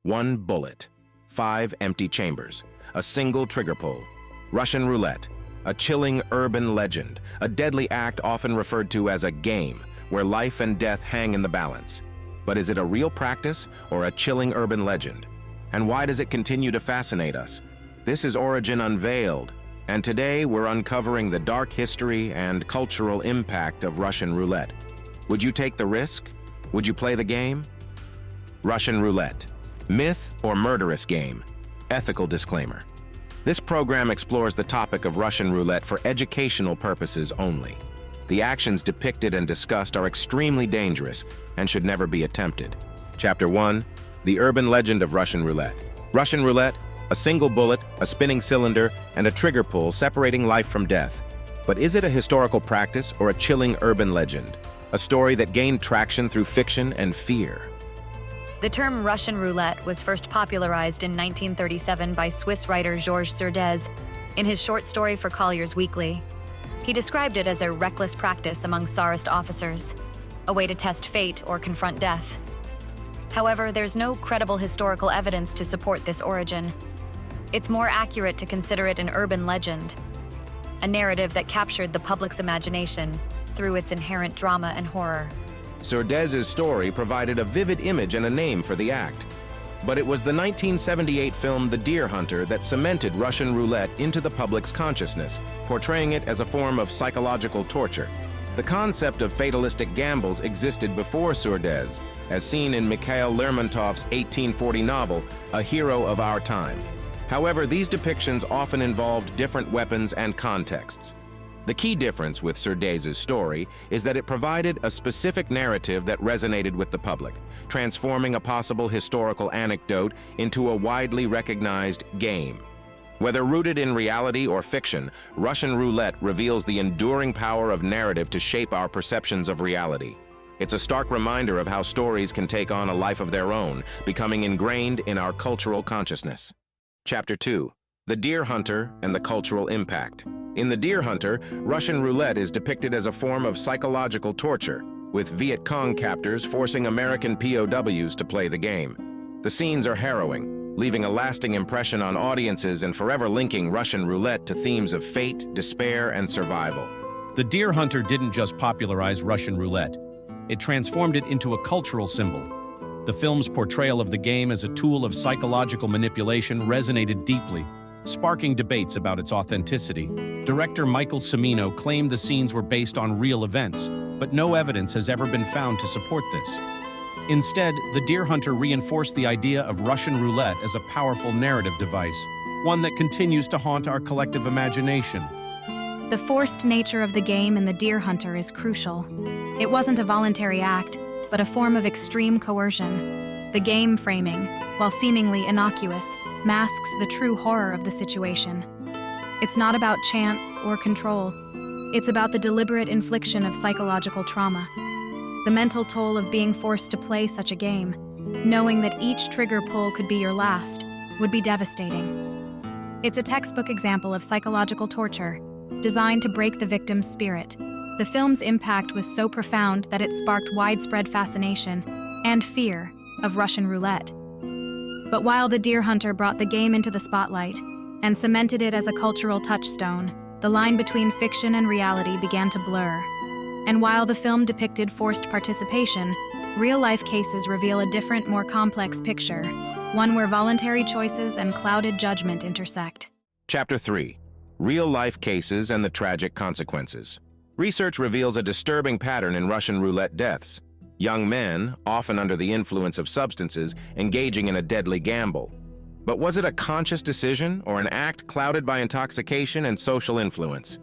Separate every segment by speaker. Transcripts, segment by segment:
Speaker 1: One bullet, 5 empty chambers, a single trigger pull. Russian roulette, a chilling urban legend, a deadly act often referred to as a game, where life and death hang in the balance. But is it a real practice or a chilling urban legend? And why does it continue to fascinate us? This is Origin Unveiled, and today we're uncovering the dark history and cultural impact of Russian roulette. Would you take the risk? Would you play the game? Russian roulette, myth or murderous game? Ethical disclaimer. This program explores the topic of Russian roulette for educational purposes only. The actions depicted and discussed are extremely dangerous and should never be attempted. Chapter 1. The Urban Legend of Russian Roulette. Russian roulette, a single bullet, a spinning cylinder, and a trigger pull separating life from death. But is it a historical practice or a chilling urban legend? A story that gained traction through fiction and fear.
Speaker 2: The term Russian roulette was first popularized in 1937 by Swiss writer Georges Surdez in his short story for Collier's Weekly. He described it as a reckless practice among Tsarist officers, a way to test fate or confront death. However, there's no credible historical evidence to support this origin. It's more accurate to consider it an urban legend, a narrative that captured the public's imagination through its inherent drama and horror.
Speaker 1: Surdez's story provided a vivid image and a name for the act. But it was the 1978 film The Deer Hunter that cemented Russian roulette into the public's consciousness, portraying it as a form of psychological torture. The concept of fatalistic gambles existed before Surdez, as seen in Mikhail Lermontov's 1840 novel, A Hero of Our Time. However, these depictions often involved different weapons and contexts. The key difference with Surdez's story is that it provided a specific narrative that resonated with the public, transforming a possible historical anecdote into a widely recognized game. Whether rooted in reality or fiction, Russian roulette reveals the enduring power of narrative to shape our perceptions of reality. It's a stark reminder of how stories can take on a life of their own, becoming ingrained in our cultural consciousness. Chapter 2. The Deer Hunter and the Cultural Impact. In The Deer Hunter, Russian roulette is depicted as a form of psychological torture, with Viet Cong captors forcing American POWs to play the game. The scenes are harrowing, leaving a lasting impression on audiences and forever linking Russian roulette to themes of fate, despair, and survival.
Speaker 3: The Deer Hunter didn't just popularize Russian roulette. It transformed it into a cultural symbol. The film's portrayal of the game as a tool of psychological manipulation resonated deeply, sparking debates about its authenticity. Director Michael Cimino claimed the scenes were based on real events, but no evidence has ever been found to support this. Instead, The Deer Hunter reinforced the idea of Russian roulette as a powerful narrative device, one that continues to haunt our collective imagination.
Speaker 4: The forced nature of the game in The Deer Hunter is crucial. It wasn't a voluntary act, but a form of extreme coercion. The game framing, while seemingly innocuous, masks the true horror of the situation. It's not about chance or control. It's about the deliberate infliction of psychological trauma. The mental toll of being forced to play such a game, knowing that each trigger pull could be your last, would be devastating. It's a textbook example of psychological torture, designed to break the victim's spirit. The film's impact was so profound that it sparked widespread fascination and fear of Russian roulette. But while The Deer Hunter brought the game into the spotlight and cemented it as a cultural touchstone, the line between fiction and reality began to blur. And while the film depicted forced participation, real-life cases reveal a different, more complex picture, one where voluntary choices and clouded judgment intersect.
Speaker 1: Chapter 3. Real-life cases and the tragic consequences. Research reveals a disturbing pattern in Russian roulette deaths. Young men, often under the influence of substances, engaging in a deadly gamble. But was it a conscious decision or an act clouded by intoxication and social influence?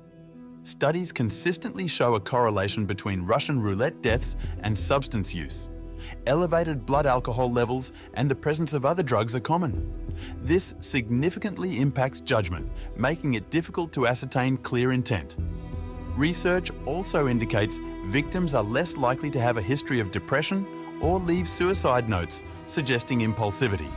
Speaker 5: Studies consistently show a correlation between Russian roulette deaths and substance use. Elevated blood alcohol levels and the presence of other drugs are common. This significantly impacts judgment, making it difficult to ascertain clear intent. Research also indicates victims are less likely to have a history of depression or leave suicide notes, suggesting impulsivity.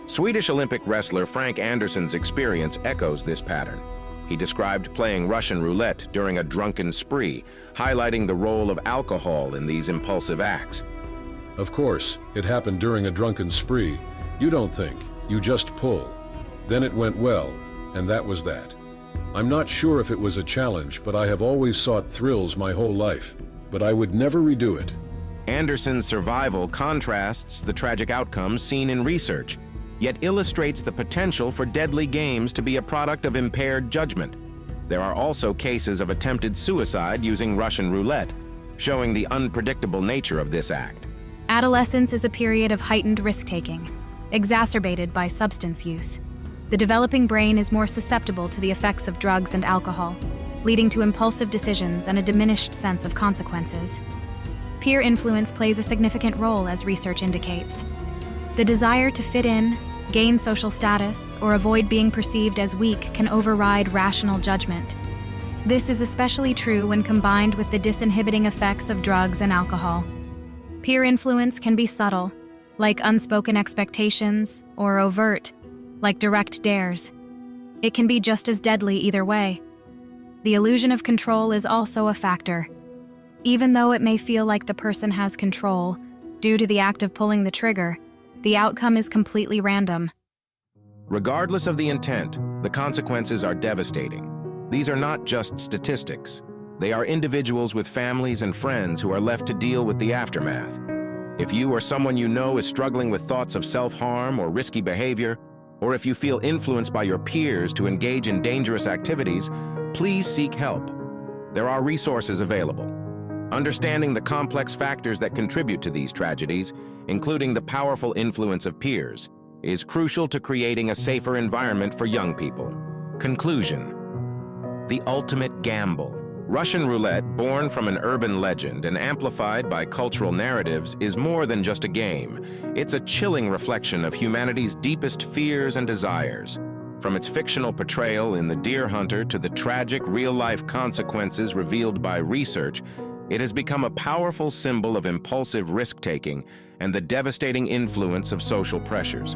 Speaker 1: Swedish Olympic wrestler Frank Andersson's experience echoes this pattern. He described playing Russian roulette during a drunken spree, highlighting the role of alcohol in these impulsive acts.
Speaker 6: Of course, it happened during a drunken spree, You don't think, you just pull. Then it went well, and that was that. I'm not sure if it was a challenge, but I have always sought thrills my whole life, but I would never redo it.
Speaker 1: Anderson's survival contrasts the tragic outcomes seen in research, yet illustrates the potential for deadly games to be a product of impaired judgment. There are also cases of attempted suicide using Russian roulette, showing the unpredictable nature of this act.
Speaker 4: Adolescence is a period of heightened risk-taking, exacerbated by substance use. The developing brain is more susceptible to the effects of drugs and alcohol, leading to impulsive decisions and a diminished sense of consequences. Peer influence plays a significant role, as research indicates. The desire to fit in, gain social status, or avoid being perceived as weak can override rational judgment. This is especially true when combined with the disinhibiting effects of drugs and alcohol. Peer influence can be subtle, like unspoken expectations, or overt, like direct dares. It can be just as deadly either way. The illusion of control is also a factor. Even though it may feel like the person has control, due to the act of pulling the trigger, the outcome is completely random.
Speaker 1: Regardless of the intent, the consequences are devastating. These are not just statistics. They are individuals with families and friends who are left to deal with the aftermath. If you or someone you know is struggling with thoughts of self-harm or risky behavior, or if you feel influenced by your peers to engage in dangerous activities, please seek help. There are resources available. Understanding the complex factors that contribute to these tragedies, including the powerful influence of peers, is crucial to creating a safer environment for young people. Conclusion. The ultimate gamble. Russian roulette, born from an urban legend and amplified by cultural narratives, is more than just a game. It's a chilling reflection of humanity's deepest fears and desires. From its fictional portrayal in The Deer Hunter to the tragic real-life consequences revealed by research, it has become a powerful symbol of impulsive risk-taking and the devastating influence of social pressures.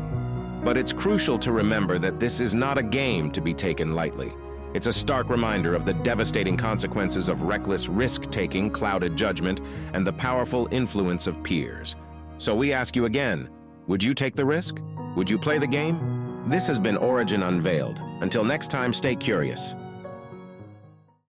Speaker 1: But it's crucial to remember that this is not a game to be taken lightly. It's a stark reminder of the devastating consequences of reckless risk-taking, clouded judgment, and the powerful influence of peers. So we ask you again, would you take the risk? Would you play the game? This has been Origin Unveiled. Until next time, stay curious.